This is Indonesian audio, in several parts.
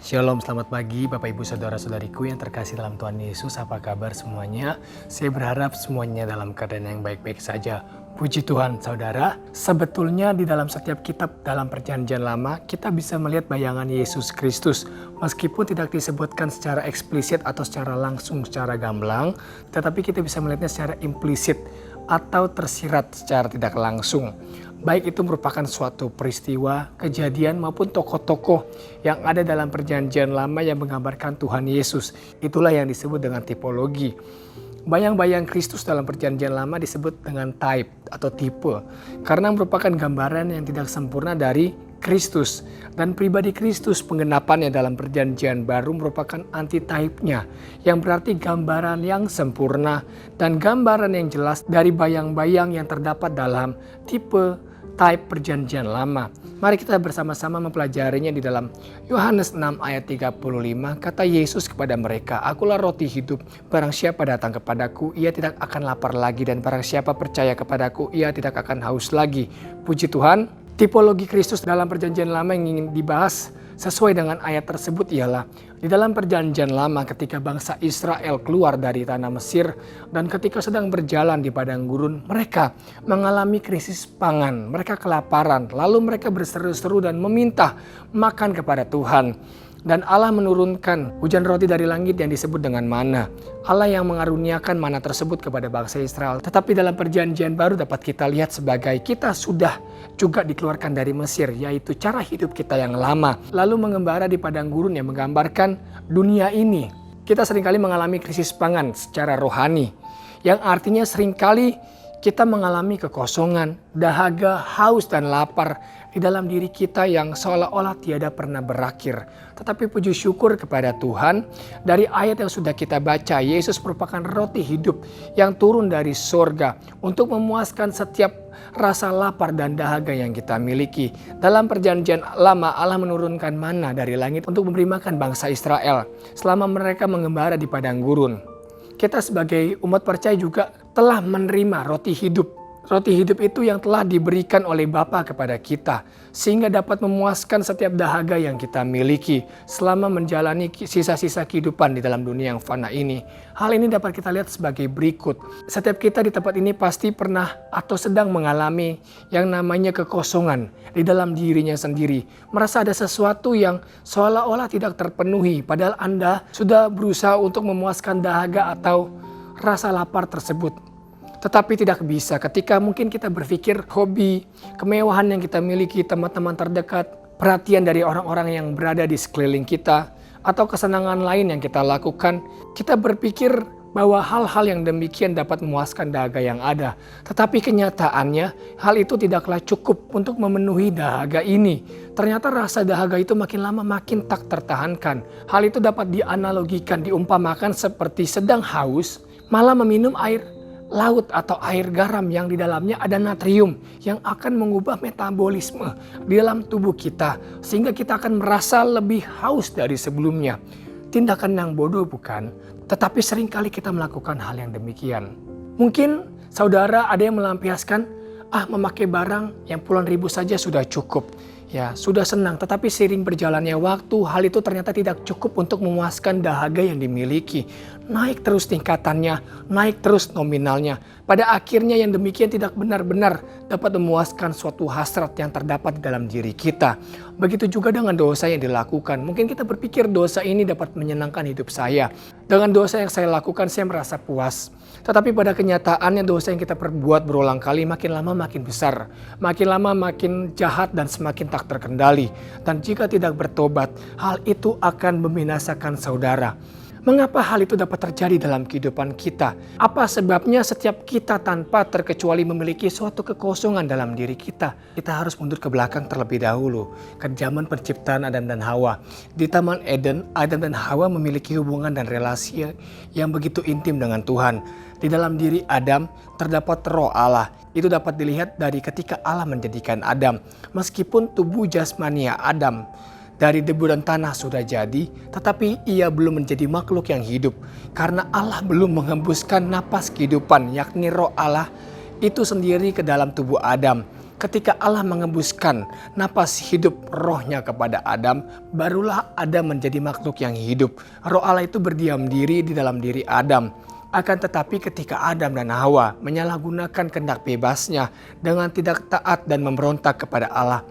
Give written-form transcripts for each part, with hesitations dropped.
Shalom, selamat pagi Bapak Ibu Saudara-saudariku yang terkasih dalam Tuhan Yesus. Apa kabar semuanya? Saya berharap semuanya dalam keadaan yang baik-baik saja. Puji Tuhan saudara, sebetulnya di dalam setiap kitab dalam perjanjian lama kita bisa melihat bayangan Yesus Kristus. Meskipun tidak disebutkan secara eksplisit atau secara langsung, secara gamblang, tetapi kita bisa melihatnya secara implisit atau tersirat secara tidak langsung. Baik itu merupakan suatu peristiwa, kejadian maupun tokoh-tokoh yang ada dalam perjanjian lama yang menggambarkan Tuhan Yesus. Itulah yang disebut dengan tipologi. Bayang-bayang Kristus dalam perjanjian lama disebut dengan type atau tipe. Karena merupakan gambaran yang tidak sempurna dari Kristus. Dan pribadi Kristus penggenapannya dalam perjanjian baru merupakan anti-type-nya. Yang berarti gambaran yang sempurna dan gambaran yang jelas dari bayang-bayang yang terdapat dalam tipe type perjanjian lama. Mari kita bersama-sama mempelajarinya di dalam Yohanes 6 ayat 35. Kata Yesus kepada mereka, "Akulah roti hidup. Barang siapa datang kepadaku, ia tidak akan lapar lagi. Dan barang siapa percaya kepadaku, ia tidak akan haus lagi." Puji Tuhan, tipologi Kristus dalam perjanjian lama yang ingin dibahas sesuai dengan ayat tersebut ialah di dalam perjanjian lama ketika bangsa Israel keluar dari tanah Mesir dan ketika sedang berjalan di padang gurun, mereka mengalami krisis pangan, mereka kelaparan, lalu mereka berseru-seru dan meminta makan kepada Tuhan. Dan Allah menurunkan hujan roti dari langit yang disebut dengan mana. Allah yang mengaruniakan mana tersebut kepada bangsa Israel. Tetapi dalam perjanjian baru dapat kita lihat sebagai kita sudah juga dikeluarkan dari Mesir, yaitu cara hidup kita yang lama. Lalu mengembara di padang gurun yang menggambarkan dunia ini. Kita seringkali mengalami krisis pangan secara rohani. Yang artinya seringkali kita mengalami kekosongan, dahaga, haus dan lapar di dalam diri kita yang seolah-olah tiada pernah berakhir. Tetapi puji syukur kepada Tuhan, dari ayat yang sudah kita baca, Yesus merupakan roti hidup yang turun dari sorga untuk memuaskan setiap rasa lapar dan dahaga yang kita miliki. Dalam perjanjian lama, Allah menurunkan mana dari langit untuk memberi makan bangsa Israel selama mereka mengembara di padang gurun. Kita sebagai umat percaya juga telah menerima roti hidup. Roti hidup itu yang telah diberikan oleh Bapa kepada kita. Sehingga dapat memuaskan setiap dahaga yang kita miliki selama menjalani sisa-sisa kehidupan di dalam dunia yang fana ini. Hal ini dapat kita lihat sebagai berikut. Setiap kita di tempat ini pasti pernah atau sedang mengalami yang namanya kekosongan di dalam dirinya sendiri. Merasa ada sesuatu yang seolah-olah tidak terpenuhi. Padahal Anda sudah berusaha untuk memuaskan dahaga atau rasa lapar tersebut. Tetapi tidak bisa ketika mungkin kita berpikir hobi, kemewahan yang kita miliki, teman-teman terdekat, perhatian dari orang-orang yang berada di sekeliling kita, atau kesenangan lain yang kita lakukan, kita berpikir bahwa hal-hal yang demikian dapat memuaskan dahaga yang ada. Tetapi kenyataannya hal itu tidaklah cukup untuk memenuhi dahaga ini. Ternyata rasa dahaga itu makin lama makin tak tertahankan. Hal itu dapat dianalogikan, diumpamakan seperti sedang haus, malah meminum air laut atau air garam yang di dalamnya ada natrium yang akan mengubah metabolisme di dalam tubuh kita sehingga kita akan merasa lebih haus dari sebelumnya. Tindakan yang bodoh bukan? Tetapi seringkali kita melakukan hal yang demikian. Mungkin saudara ada yang melampiaskan, memakai barang yang puluhan ribu saja sudah cukup. Ya, sudah senang, tetapi seiring berjalannya waktu, hal itu ternyata tidak cukup untuk memuaskan dahaga yang dimiliki. Naik terus tingkatannya, naik terus nominalnya. Pada akhirnya yang demikian tidak benar-benar dapat memuaskan suatu hasrat yang terdapat di dalam diri kita. Begitu juga dengan dosa yang dilakukan. Mungkin kita berpikir dosa ini dapat menyenangkan hidup saya. Dengan dosa yang saya lakukan, saya merasa puas. Tetapi pada kenyataannya dosa yang kita perbuat berulang kali makin lama makin besar. Makin lama makin jahat dan semakin tak terkendali. Dan jika tidak bertobat, hal itu akan membinasakan saudara. Mengapa hal itu dapat terjadi dalam kehidupan kita? Apa sebabnya setiap kita tanpa terkecuali memiliki suatu kekosongan dalam diri kita? Kita harus mundur ke belakang terlebih dahulu, ke zaman penciptaan Adam dan Hawa. Di Taman Eden, Adam dan Hawa memiliki hubungan dan relasi yang begitu intim dengan Tuhan. Di dalam diri Adam terdapat roh Allah. Itu dapat dilihat dari ketika Allah menjadikan Adam. Meskipun tubuh jasmania Adam dari debu dan tanah sudah jadi, tetapi ia belum menjadi makhluk yang hidup. Karena Allah belum menghembuskan napas kehidupan, yakni roh Allah itu sendiri ke dalam tubuh Adam. Ketika Allah mengembuskan napas hidup rohnya kepada Adam, barulah Adam menjadi makhluk yang hidup. Roh Allah itu berdiam diri di dalam diri Adam. Akan tetapi ketika Adam dan Hawa menyalahgunakan kehendak bebasnya dengan tidak taat dan memberontak kepada Allah,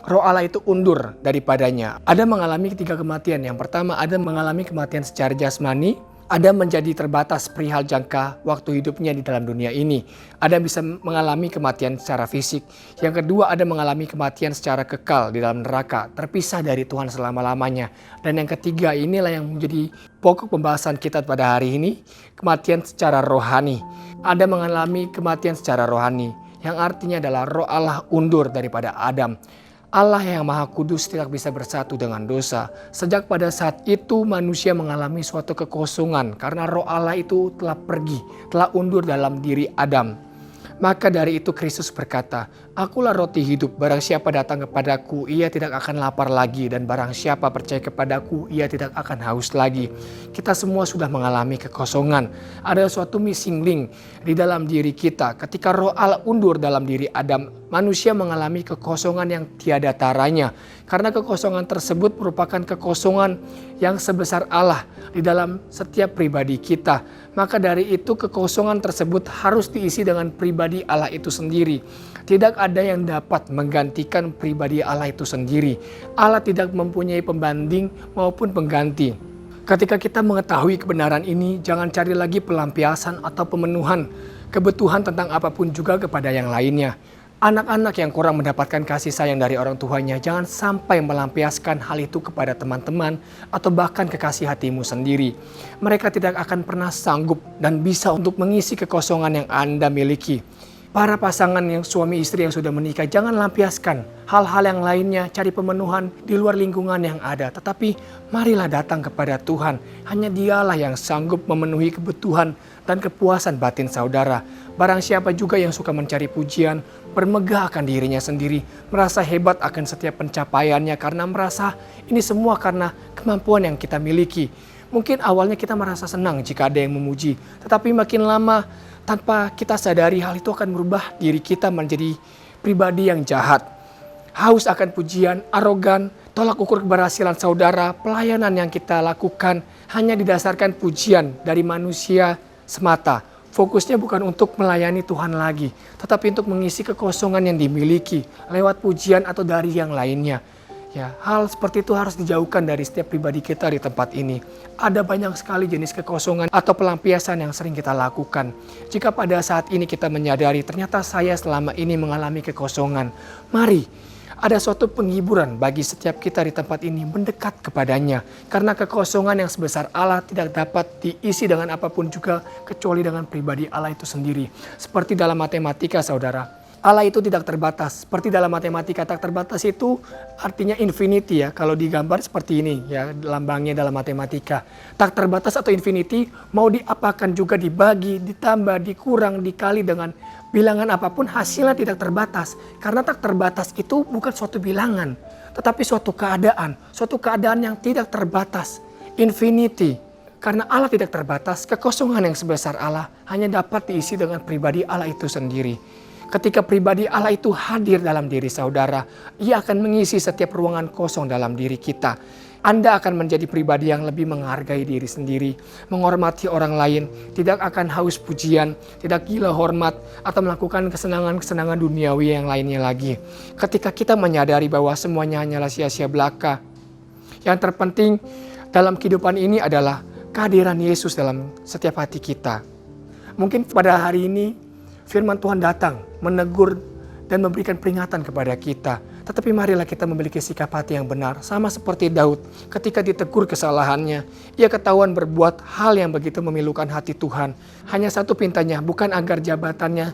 Roh Allah itu undur daripadanya. Adam mengalami ketiga kematian. Yang pertama, Adam mengalami kematian secara jasmani. Adam menjadi terbatas perihal jangka waktu hidupnya di dalam dunia ini. Adam bisa mengalami kematian secara fisik. Yang kedua, Adam mengalami kematian secara kekal di dalam neraka, terpisah dari Tuhan selama-lamanya. Dan yang ketiga, inilah yang menjadi pokok pembahasan kita pada hari ini, kematian secara rohani. Adam mengalami kematian secara rohani, yang artinya adalah roh Allah undur daripada Adam. Allah yang Maha Kudus tidak bisa bersatu dengan dosa. Sejak pada saat itu manusia mengalami suatu kekosongan karena roh Allah itu telah pergi, telah undur dalam diri Adam. Maka dari itu Kristus berkata, "Akulah roti hidup, barang siapa datang kepadaku, ia tidak akan lapar lagi, dan barang siapa percaya kepadaku, ia tidak akan haus lagi." Kita semua sudah mengalami kekosongan. Ada suatu missing link di dalam diri kita. Ketika roh Allah undur dalam diri Adam, manusia mengalami kekosongan yang tiada taranya. Karena kekosongan tersebut merupakan kekosongan yang sebesar Allah di dalam setiap pribadi kita. Maka dari itu kekosongan tersebut harus diisi dengan pribadi Allah itu sendiri. Tidak ada yang dapat menggantikan pribadi Allah itu sendiri. Allah tidak mempunyai pembanding maupun pengganti. Ketika kita mengetahui kebenaran ini, jangan cari lagi pelampiasan atau pemenuhan kebutuhan tentang apapun juga kepada yang lainnya. Anak-anak yang kurang mendapatkan kasih sayang dari orang tuanya, jangan sampai melampiaskan hal itu kepada teman-teman atau bahkan kekasih hatimu sendiri. Mereka tidak akan pernah sanggup dan bisa untuk mengisi kekosongan yang Anda miliki. Para pasangan yang suami istri yang sudah menikah, jangan lampiaskan hal-hal yang lainnya, cari pemenuhan di luar lingkungan yang ada. Tetapi marilah datang kepada Tuhan. Hanya Dialah yang sanggup memenuhi kebutuhan dan kepuasan batin saudara. Barang siapa juga yang suka mencari pujian, bermegah akan dirinya sendiri, merasa hebat akan setiap pencapaiannya karena merasa ini semua karena kemampuan yang kita miliki. Mungkin awalnya kita merasa senang jika ada yang memuji, tetapi makin lama tanpa kita sadari hal itu akan merubah diri kita menjadi pribadi yang jahat. Haus akan pujian, arogan, tolak ukur keberhasilan saudara, pelayanan yang kita lakukan hanya didasarkan pujian dari manusia semata. Fokusnya bukan untuk melayani Tuhan lagi, tetapi untuk mengisi kekosongan yang dimiliki lewat pujian atau dari yang lainnya. Ya, hal seperti itu harus dijauhkan dari setiap pribadi kita di tempat ini. Ada banyak sekali jenis kekosongan atau pelampiasan yang sering kita lakukan. Jika pada saat ini kita menyadari ternyata saya selama ini mengalami kekosongan, mari ada suatu penghiburan bagi setiap kita di tempat ini mendekat kepadanya. Karena kekosongan yang sebesar Allah tidak dapat diisi dengan apapun juga kecuali dengan pribadi Allah itu sendiri. Seperti dalam matematika saudara. Allah itu tidak terbatas. Seperti dalam matematika, tak terbatas itu artinya infinity ya. Kalau digambar seperti ini ya lambangnya dalam matematika. Tak terbatas atau infinity mau diapakan juga dibagi, ditambah, dikurang, dikali dengan bilangan apapun hasilnya tidak terbatas. Karena tak terbatas itu bukan suatu bilangan, tetapi suatu keadaan yang tidak terbatas. Infinity. Karena Allah tidak terbatas, kekosongan yang sebesar Allah hanya dapat diisi dengan pribadi Allah itu sendiri. Ketika pribadi Allah itu hadir dalam diri saudara, Ia akan mengisi setiap ruangan kosong dalam diri kita. Anda akan menjadi pribadi yang lebih menghargai diri sendiri, menghormati orang lain, tidak akan haus pujian, tidak gila hormat, atau melakukan kesenangan-kesenangan duniawi yang lainnya lagi. Ketika kita menyadari bahwa semuanya hanyalah sia-sia belaka, yang terpenting dalam kehidupan ini adalah kehadiran Yesus dalam setiap hati kita. Mungkin pada hari ini firman Tuhan datang, menegur dan memberikan peringatan kepada kita. Tetapi marilah kita memiliki sikap hati yang benar. Sama seperti Daud, ketika ditegur kesalahannya, ia ketahuan berbuat hal yang begitu memilukan hati Tuhan. Hanya satu pintanya, bukan agar jabatannya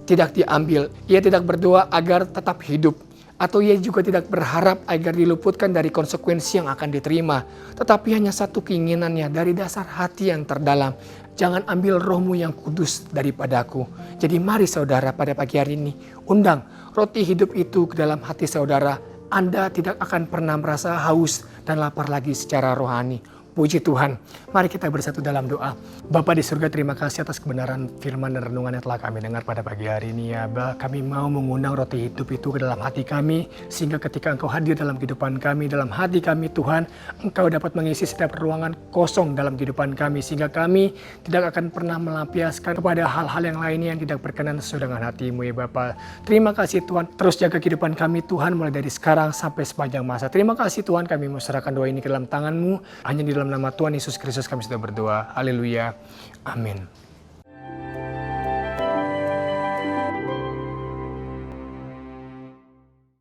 tidak diambil. Ia tidak berdoa agar tetap hidup. Atau ia juga tidak berharap agar diluputkan dari konsekuensi yang akan diterima. Tetapi hanya satu keinginannya dari dasar hati yang terdalam. Jangan ambil rohmu yang kudus daripadaku. Jadi mari saudara pada pagi hari ini undang roti hidup itu ke dalam hati saudara. Anda tidak akan pernah merasa haus dan lapar lagi secara rohani. Puji Tuhan. Mari kita bersatu dalam doa. Bapa di surga, terima kasih atas kebenaran firman dan renungan yang telah kami dengar pada pagi hari ini ya Bapa. Kami mau mengundang roti hidup itu ke dalam hati kami, sehingga ketika Engkau hadir dalam kehidupan kami, dalam hati kami Tuhan, Engkau dapat mengisi setiap ruangan kosong dalam kehidupan kami, sehingga kami tidak akan pernah melampiaskan kepada hal-hal yang lainnya yang tidak berkenan sesuai dengan hati-Mu ya Bapa. Terima kasih Tuhan, terus jaga kehidupan kami Tuhan mulai dari sekarang sampai sepanjang masa. Terima kasih Tuhan, kami mau serahkan doa ini ke dalam tangan-Mu, hanya di dalam nama Tuhan Yesus Kristus kami sudah berdoa. Haleluya. Amin.